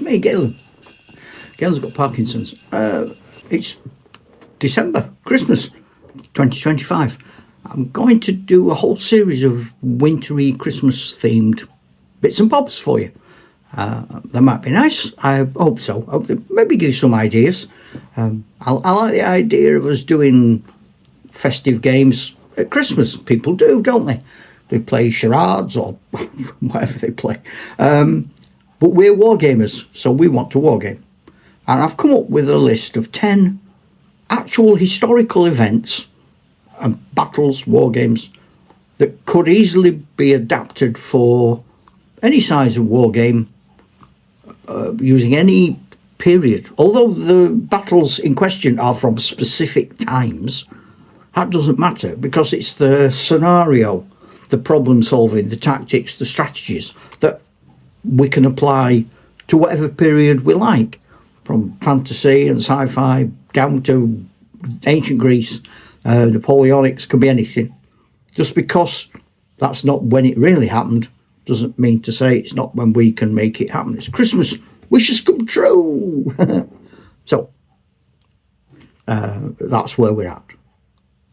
me, Galen. Galen's got Parkinson's. It's December, Christmas 2025. I'm going to do a whole series of wintry Christmas-themed bits and bobs for you. That might be nice. I hope so. Maybe give you some ideas. I like the idea of us doing festive games at Christmas. People do, don't they? They play charades or whatever they play. But we're wargamers, so we want to wargame. And I've come up with a list of 10 actual historical events and battles, wargames, that could easily be adapted for any size of wargame using any period. Although the battles in question are from specific times, that doesn't matter, because it's the scenario, the problem solving, the tactics, the strategies that we can apply to whatever period we like, from fantasy and sci-fi down to ancient Greece. Napoleonics, could be anything. Just because that's not when it really happened doesn't mean to say it's not when we can make it happen. It's Christmas, wishes come true. So that's where we're at.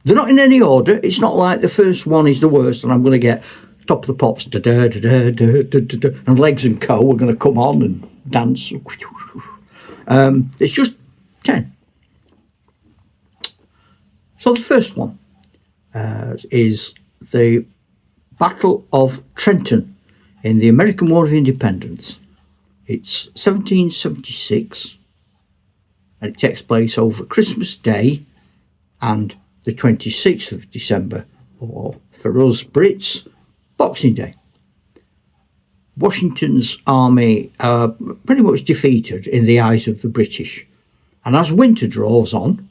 They're not in any order. It's not like the first one is the worst and I'm going to get Top of the Pops, da, da, da, da, da, da, da, da, and Legs and Co are going to come on and dance. It's just 10. So the first one is the Battle of Trenton in the American War of Independence. It's 1776 and it takes place over Christmas Day and the 26th of December, or for us Brits, Boxing Day. Washington's army are pretty much defeated in the eyes of the British, and as winter draws on,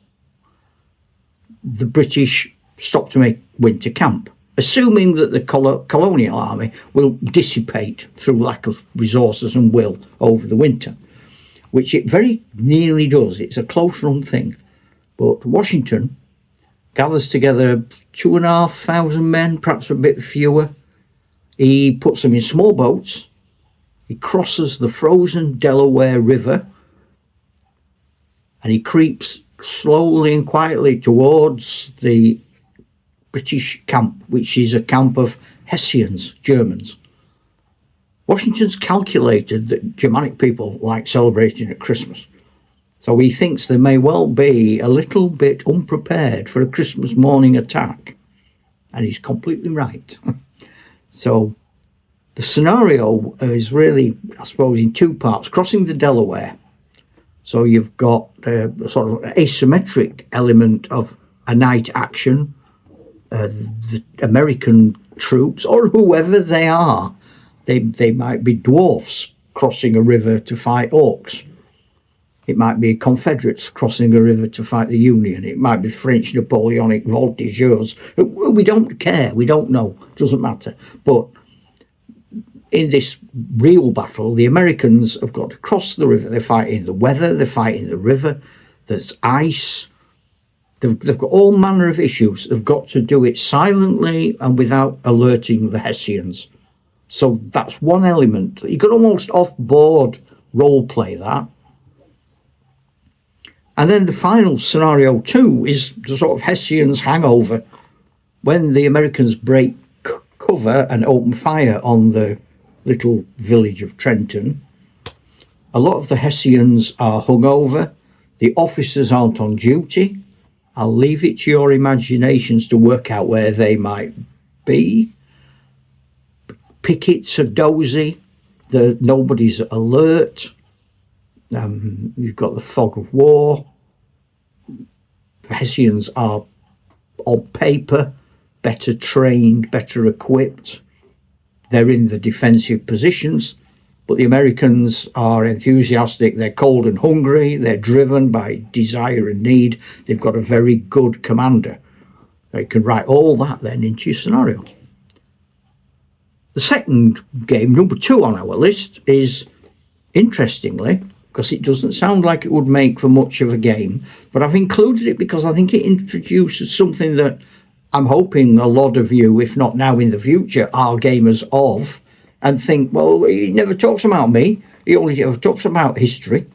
the British stop to make winter camp, assuming that the colonial army will dissipate through lack of resources and will over the winter, which it very nearly does. It's a close run thing. But Washington gathers together 2,500 men, perhaps a bit fewer. He puts them in small boats. He crosses the frozen Delaware River and he creeps slowly and quietly towards the British camp, which is a camp of Hessians, Germans. Washington's calculated that Germanic people like celebrating at Christmas, so he thinks they may well be a little bit unprepared for a Christmas morning attack, and he's completely right. So the scenario is really, I suppose, in two parts. Crossing the Delaware, so you've got a sort of asymmetric element of a night action. The American troops, or whoever they are, they might be dwarfs crossing a river to fight orcs. It might be Confederates crossing a river to fight the Union. It might be French Napoleonic voltigeurs. We don't care. We don't know. It doesn't matter. But in this real battle, the Americans have got to cross the river. They're fighting the weather. They're fighting the river. There's ice. They've got all manner of issues. They've got to do it silently and without alerting the Hessians. So that's one element. You could almost off-board role-play that. And then the final scenario 2 is the sort of Hessians hangover when the Americans break cover and open fire on the little village of Trenton. A lot of the Hessians are hungover. The officers aren't on duty. I'll leave it to your imaginations to work out where they might be. Pickets are dozy. Nobody's alert. You've got the fog of war. The Hessians are, on paper, better trained, better equipped. They're in the defensive positions, but the Americans are enthusiastic. They're cold and hungry. They're driven by desire and need. They've got a very good commander. They can write all that then into your scenario. The second game, number 2 on our list, is, interestingly, because it doesn't sound like it would make for much of a game, but I've included it because I think it introduces something that I'm hoping a lot of you, if not now in the future, are gamers of, and think, well, he never talks about me. He only ever talks about history.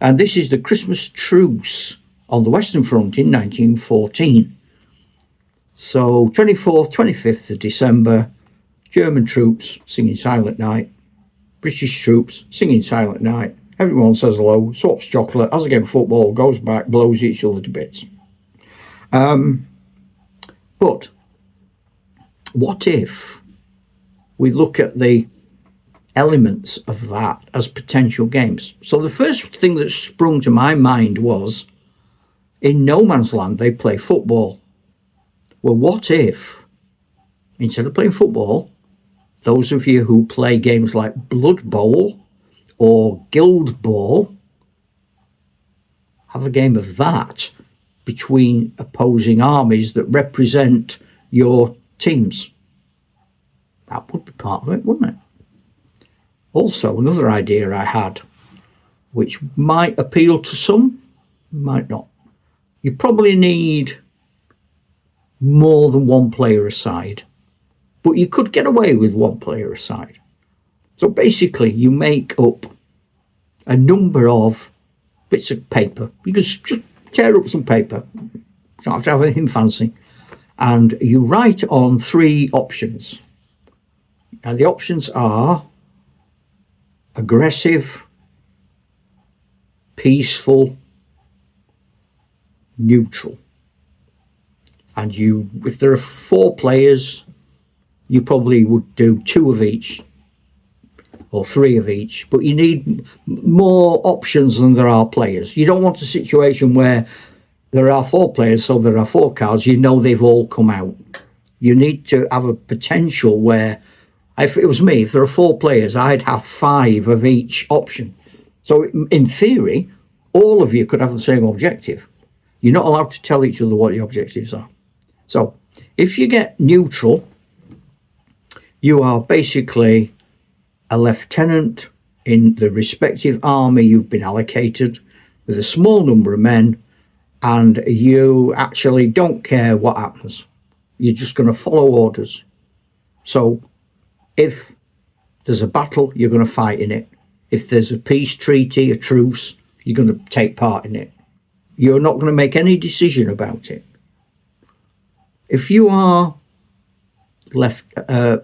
And this is the Christmas truce on the Western Front in 1914. So 24th, 25th of December, German troops singing Silent Night, British troops singing Silent Night. Everyone says hello, swaps chocolate, has a game of football, goes back, blows each other to bits. But what if we look at the elements of that as potential games? So the first thing that sprung to my mind was, in No Man's Land they play football. Well, what if, instead of playing football, those of you who play games like Blood Bowl or Guild Ball have a game of that between opposing armies that represent your teams? That would be part of it, wouldn't it? Also, another idea I had, which might appeal to some, might not. You probably need more than one player aside, but you could get away with one player aside. So basically, you make up a number of bits of paper. You can just tear up some paper. You don't have to have anything fancy. And you write on 3 options. And the options are aggressive, peaceful, neutral. And you, if there are 4 players, you probably would do 2 of each or 3 of each, but you need more options than there are players. You don't want a situation where there are 4 players, so there are 4 cards, you know they've all come out. You need to have a potential where, if it was me, if there are 4 players, I'd have 5 of each option. So in theory, all of you could have the same objective. You're not allowed to tell each other what the objectives are. So if you get neutral, you are basically a lieutenant in the respective army you've been allocated with a small number of men, and you actually don't care what happens. You're just going to follow orders. So if there's a battle, you're going to fight in it. If there's a peace treaty, a truce, you're going to take part in it. You're not going to make any decision about it. If you are left a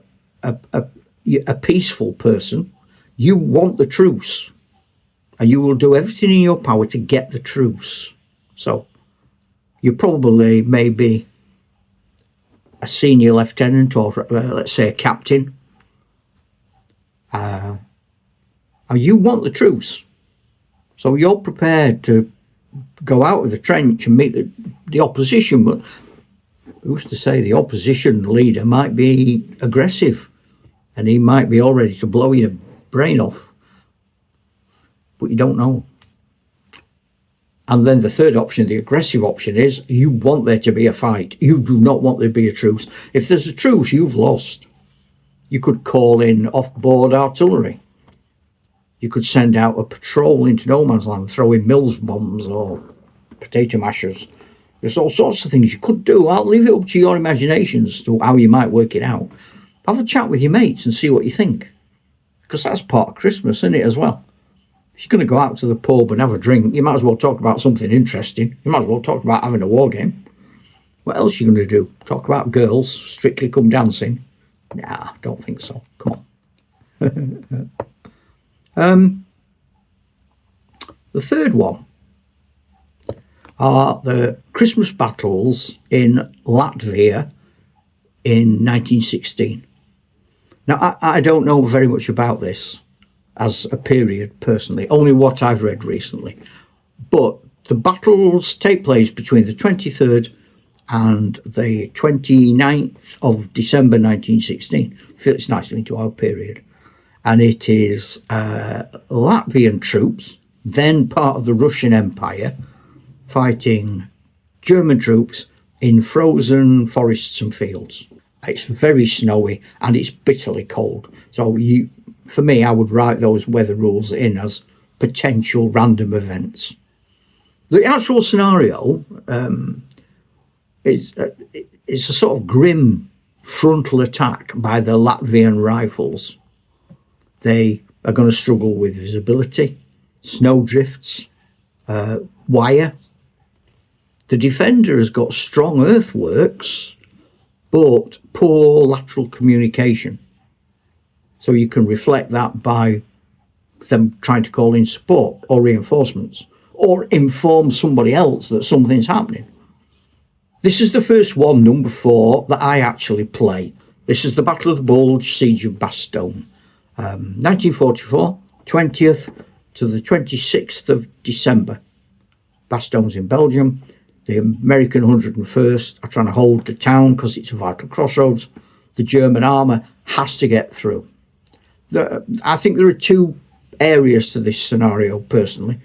peaceful person, you want the truce, and you will do everything in your power to get the truce. So you probably maybe a senior lieutenant, or let's say a captain, and you want the truce. So you're prepared to go out of the trench and meet the opposition, but who's to say the opposition leader might be aggressive and he might be all ready to blow your brain off, but you don't know. And then the third option, the aggressive option, is you want there to be a fight. You do not want there to be a truce. If there's a truce, you've lost. You could call in off-board artillery. You could send out a patrol into no man's land, throw in Mills bombs or potato mashers. There's all sorts of things you could do. I'll leave it up to your imagination as to how you might work it out. Have a chat with your mates and see what you think, because that's part of Christmas, isn't it, as well? If you're going to go out to the pub and have a drink, you might as well talk about something interesting. You might as well talk about having a war game. What else are you going to do? Talk about girls, Strictly Come Dancing? Nah, don't think so. Come on. The third one are the Christmas battles in Latvia in 1916. Now, I don't know very much about this as a period personally, only what I've read recently. But the battles take place between the 23rd and the 29th of December 1916. Fits nicely into our period. And it is Latvian troops, then part of the Russian Empire, fighting German troops in frozen forests and fields. It's very snowy and it's bitterly cold. So for me, I would write those weather rules in as potential random events. The actual scenario is a sort of grim frontal attack by the Latvian rifles. They are going to struggle with visibility, snowdrifts, wire. The Defender has got strong earthworks, but poor lateral communication. So you can reflect that by them trying to call in support or reinforcements, or inform somebody else that something's happening. This is the first one, number 4, that I actually play. This is the Battle of the Bulge, Siege of Bastogne. 1944, 20th to the 26th of December. Bastogne's in Belgium. The American 101st are trying to hold the town because it's a vital crossroads. The German armour has to get through. I think there are 2 areas to this scenario, personally.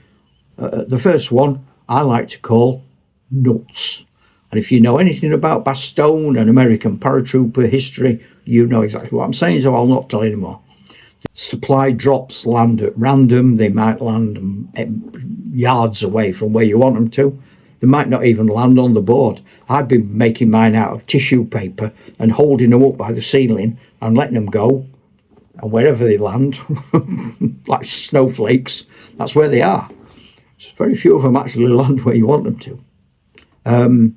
The first one I like to call nuts. And if you know anything about Bastogne and American paratrooper history, you know exactly what I'm saying, so I'll not tell you anymore. Supply drops land at random. They might land yards away from where you want them to. They might not even land on the board. I've been making mine out of tissue paper and holding them up by the ceiling and letting them go. And wherever they land, like snowflakes, that's where they are. So very few of them actually land where you want them to.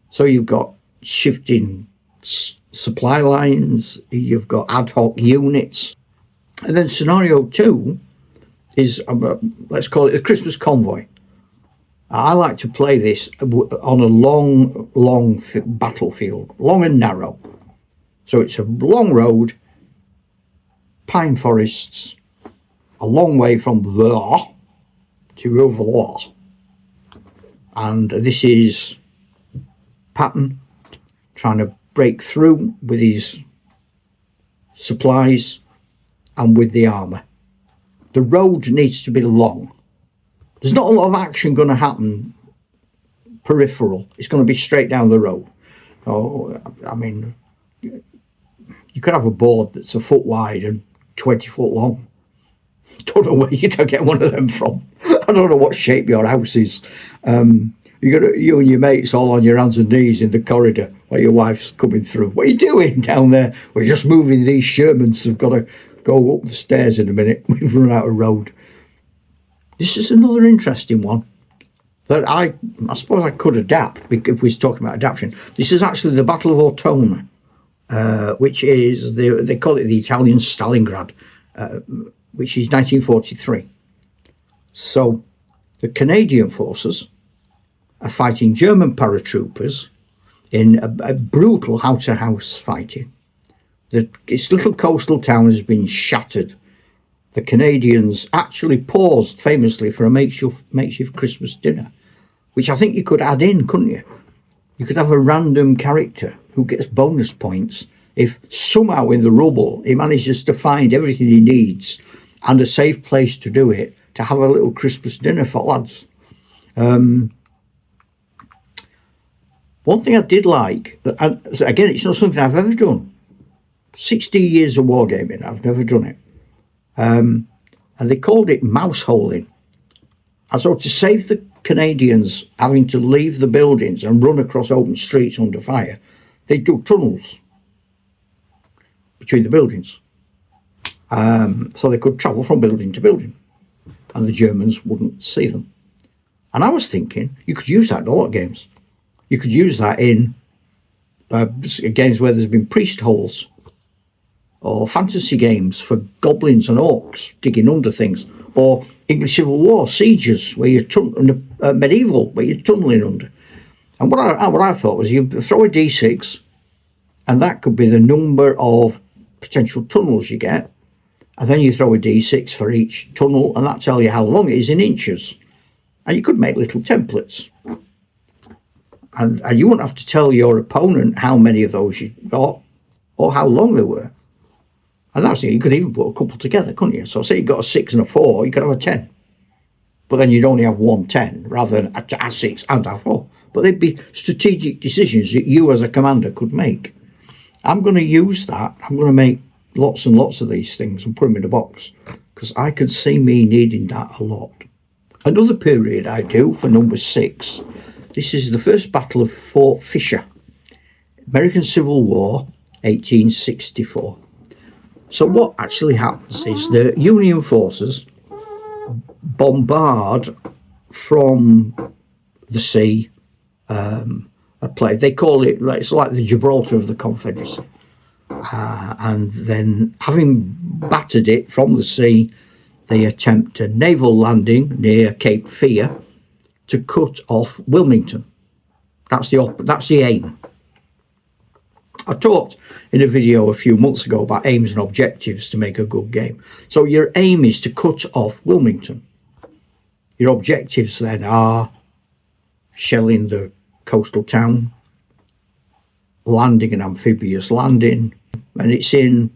So you've got shifting supply lines, you've got ad hoc units. And then scenario 2 is, let's call it a Christmas convoy. I like to play this on a long battlefield, long and narrow. So it's a long road, pine forests, a long way from there to over there. And this is Patton trying to break through with his supplies and with the armour. The road needs to be long. There's not a lot of action going to happen peripheral. It's going to be straight down the road. Oh, I mean, you could have a board that's a foot wide and 20 foot long. Don't know where you'd get one of them from. I don't know what shape your house is. You and your mates all on your hands and knees in the corridor while your wife's coming through. What are you doing down there? We're just moving these Shermans. Have got to go up the stairs in a minute. We've run out of road. This is another interesting one that I suppose I could adapt if we're talking about adaptation. This is actually the Battle of Ortona, which is, they call it the Italian Stalingrad, which is 1943. So the Canadian forces are fighting German paratroopers in a brutal house-to-house fighting. Its little coastal town has been shattered. The Canadians actually paused famously for a makeshift Christmas dinner, which I think you could add in, couldn't you? You could have a random character who gets bonus points if somehow in the rubble he manages to find everything he needs and a safe place to do it, to have a little Christmas dinner for lads. One thing I did like, and again, it's not something I've ever done. 60 years of wargaming, I've never done it. And they called it mouse holing. And so to save the Canadians having to leave the buildings and run across open streets under fire, they dug tunnels between the buildings. So they could travel from building to building and the Germans wouldn't see them. And I was thinking, you could use that in a lot of games. You could use that in games where there's been priest holes, or fantasy games for goblins and orcs digging under things, or English Civil War sieges where you're medieval where you're tunneling under. And what I thought was, you throw a d6, and that could be the number of potential tunnels you get, and then you throw a d6 for each tunnel, and that tells you how long it is in inches. And you could make little templates, and you wouldn't have to tell your opponent how many of those you got or how long they were. And that's it. You could even put a couple together, couldn't you? So say you got a 6 and a 4, you could have a 10. But then you'd only have one 10 rather than a 6 and a 4. But they'd be strategic decisions that you as a commander could make. I'm going to use that. I'm going to make lots and lots of these things and put them in a box, because I could see me needing that a lot. Another period I do for number 6. This is the first battle of Fort Fisher, American Civil War, 1864. So what actually happens is the Union forces bombard from the sea a place. They call it, it's like the Gibraltar of the Confederacy. And then, having battered it from the sea, they attempt a naval landing near Cape Fear to cut off Wilmington. That's the aim. I talked in a video a few months ago about aims and objectives to make a good game. So your aim is to cut off Wilmington. Your objectives then are shelling the coastal town, landing an amphibious landing, and it's in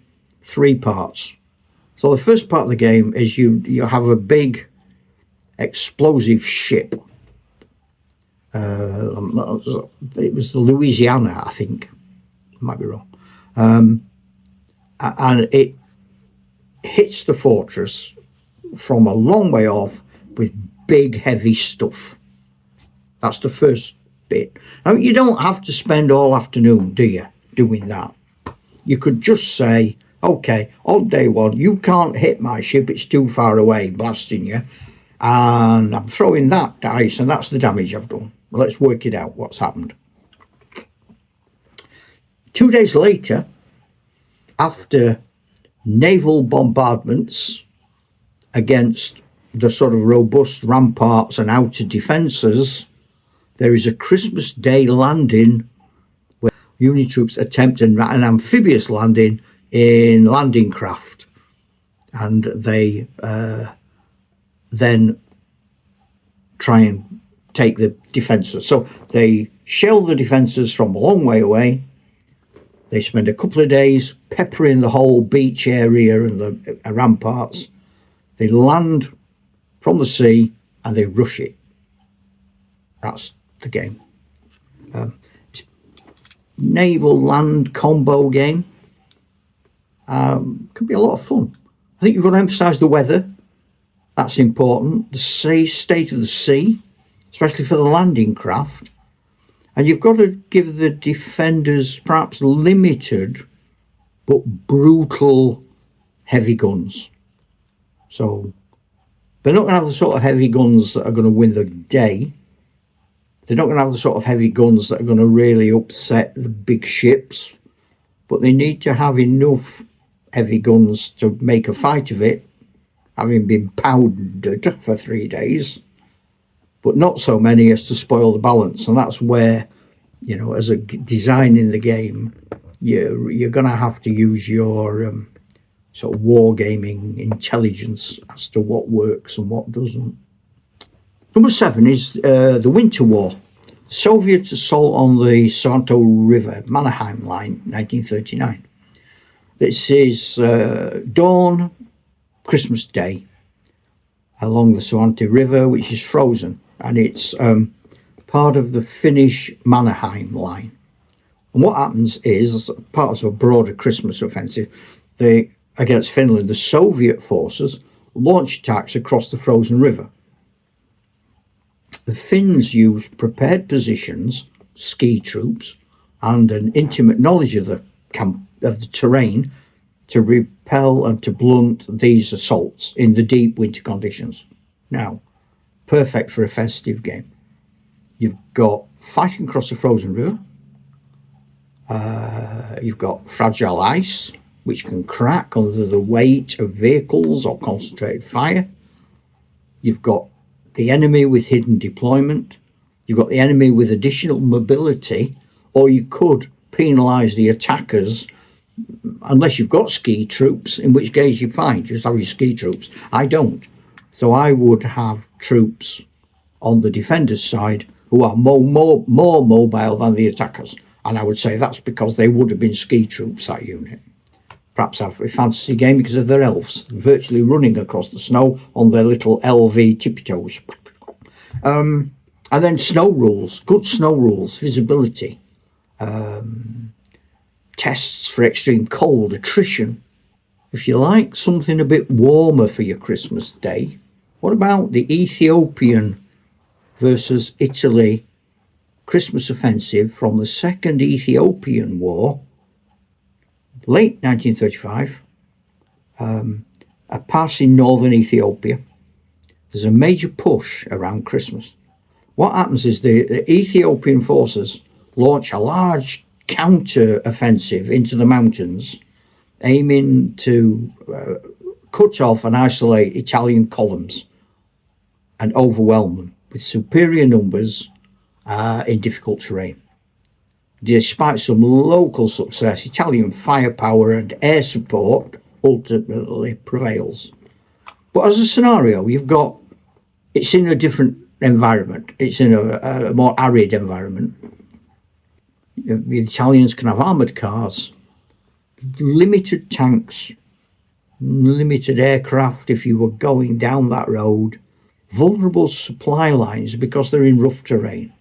3 parts. So the first part of the game is you have a big explosive ship. It was the Louisiana, I think. Might be wrong. And it hits the fortress from a long way off with big heavy stuff. That's the first bit. Now, you don't have to spend all afternoon, do you, doing that? You could just say, okay, on day 1, you can't hit my ship, it's too far away, blasting you, and I'm throwing that dice, and that's the damage I've done. Well, let's work it out, what's happened. 2 days later, after naval bombardments against the sort of robust ramparts and outer defences, there is a Christmas Day landing where Union troops attempt an amphibious landing in landing craft, and they then try and take the defences. So they shell the defences from a long way away. They spend a couple of days peppering the whole beach area and the ramparts. They land from the sea and they rush it. That's the game. It's naval land combo game. Could be a lot of fun. I think you've got to emphasise the weather. That's important. The state of the sea, especially for the landing craft. And you've got to give the defenders perhaps limited but brutal heavy guns. So they're not going to have the sort of heavy guns that are going to win the day. They're not going to have the sort of heavy guns that are going to really upset the big ships. But they need to have enough heavy guns to make a fight of it, having been powdered for 3 days. But not so many as to spoil the balance. And that's where, you know, as a design in the game, you're going to have to use your sort of wargaming intelligence as to what works and what doesn't. Number 7 is the Winter War. Soviet assault on the Saronto River, Mannerheim Line, 1939. This is dawn, Christmas Day, along the Saronto River, which is frozen. And it's part of the Finnish Mannerheim Line. And what happens is, as part of a broader Christmas offensive against Finland, the Soviet forces launch attacks across the frozen river. The Finns used prepared positions, ski troops, and an intimate knowledge of the terrain to repel and to blunt these assaults in the deep winter conditions. Now, perfect for a festive game. You've got fighting across the frozen river. You've got fragile ice, which can crack under the weight of vehicles or concentrated fire. You've got the enemy with hidden deployment. You've got the enemy with additional mobility, or you could penalise the attackers unless you've got ski troops, in which case you're fine, just have your ski troops. I don't. So I would have troops on the defenders' side who are more mobile than the attackers. And I would say that's because they would have been ski troops, that unit. Perhaps have a fantasy game because of their elves, virtually running across the snow on their little LV tippy toes. And then snow rules, good snow rules, visibility, tests for extreme cold, attrition. If you like something a bit warmer for your Christmas Day, what about the Ethiopian versus Italy Christmas offensive from the Second Ethiopian War, late 1935, a pass in northern Ethiopia. There's a major push around Christmas. What happens is the Ethiopian forces launch a large counter-offensive into the mountains, aiming to cut off and isolate Italian columns and overwhelm them with superior numbers in difficult terrain. Despite some local success, Italian firepower and air support ultimately prevails. But as a scenario, it's in a different environment. It's in a more arid environment. The Italians can have armoured cars, limited tanks, limited aircraft if you were going down that road, vulnerable supply lines because they're in rough terrain.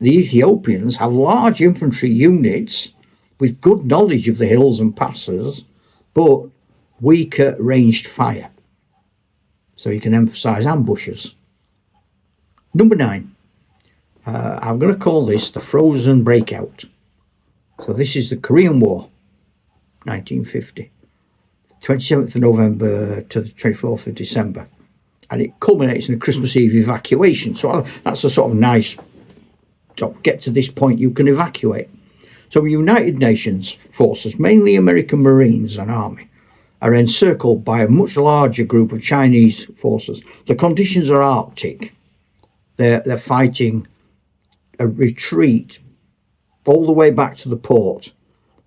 The Ethiopians have large infantry units with good knowledge of the hills and passes, but weaker ranged fire. So you can emphasise ambushes. Number 9. I'm going to call this the frozen breakout. So this is the Korean War, 1950. 27th of November to the 24th of December. And it culminates in a Christmas Eve evacuation. So that's a sort of nice, to get to this point you can evacuate. So United Nations forces, mainly American Marines and Army, are encircled by a much larger group of Chinese forces. The conditions are Arctic. They're fighting a retreat all the way back to the port,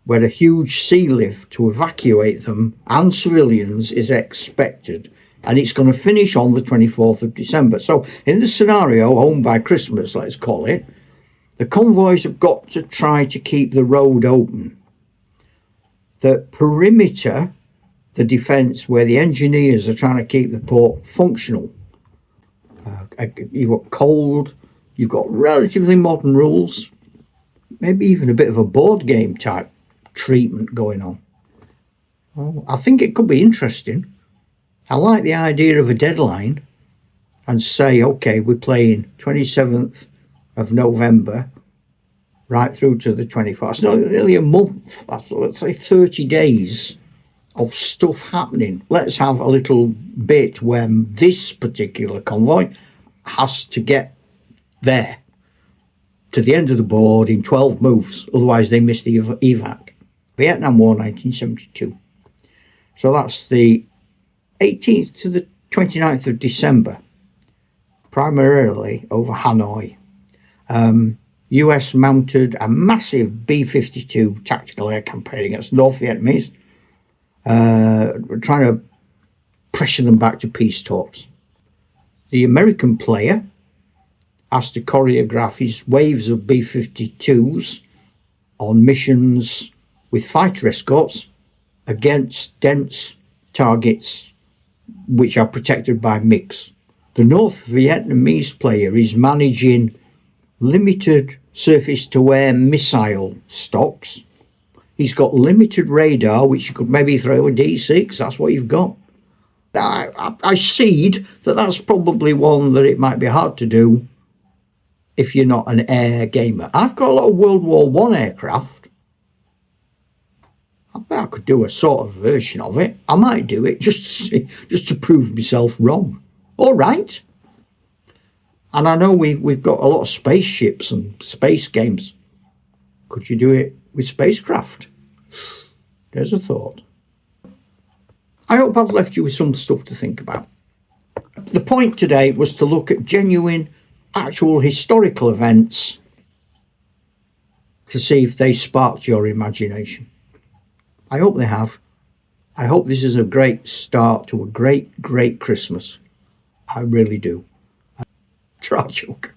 where a huge sea lift to evacuate them and civilians is expected. And it's going to finish on the 24th of December. So in the scenario, home by Christmas, let's call it, the convoys have got to try to keep the road open. The perimeter, the defence, where the engineers are trying to keep the port functional. You've got cold, you've got relatively modern rules, maybe even a bit of a board game type treatment going on. Well, I think it could be interesting. I like the idea of a deadline and say, okay, we're playing 27th of November right through to the 24th. It's not nearly a month. Let's say 30 days of stuff happening. Let's have a little bit when this particular convoy has to get there to the end of the board in 12 moves. Otherwise, they miss the evac. Vietnam War, 1972. So that's the 18th to the 29th of December, primarily over Hanoi. US mounted a massive B-52 tactical air campaign against North Vietnamese, trying to pressure them back to peace talks. The American player has to choreograph his waves of B-52s on missions with fighter escorts against dense targets which are protected by MiGs. The North Vietnamese player is managing limited surface-to-air missile stocks. He's got limited radar, which you could maybe throw a D6. That's what you've got. I cede that that's probably one that it might be hard to do if you're not an air gamer. I've got a lot of World War One aircraft. I bet I could do a sort of version of it. I might do it just to prove myself wrong. All right. And I know we've got a lot of spaceships and space games. Could you do it with spacecraft? There's a thought. I hope I've left you with some stuff to think about. The point today was to look at genuine, actual historical events to see if they sparked your imagination. I hope they have. I hope this is a great start to a great, great Christmas. I really do. Try, Chuck.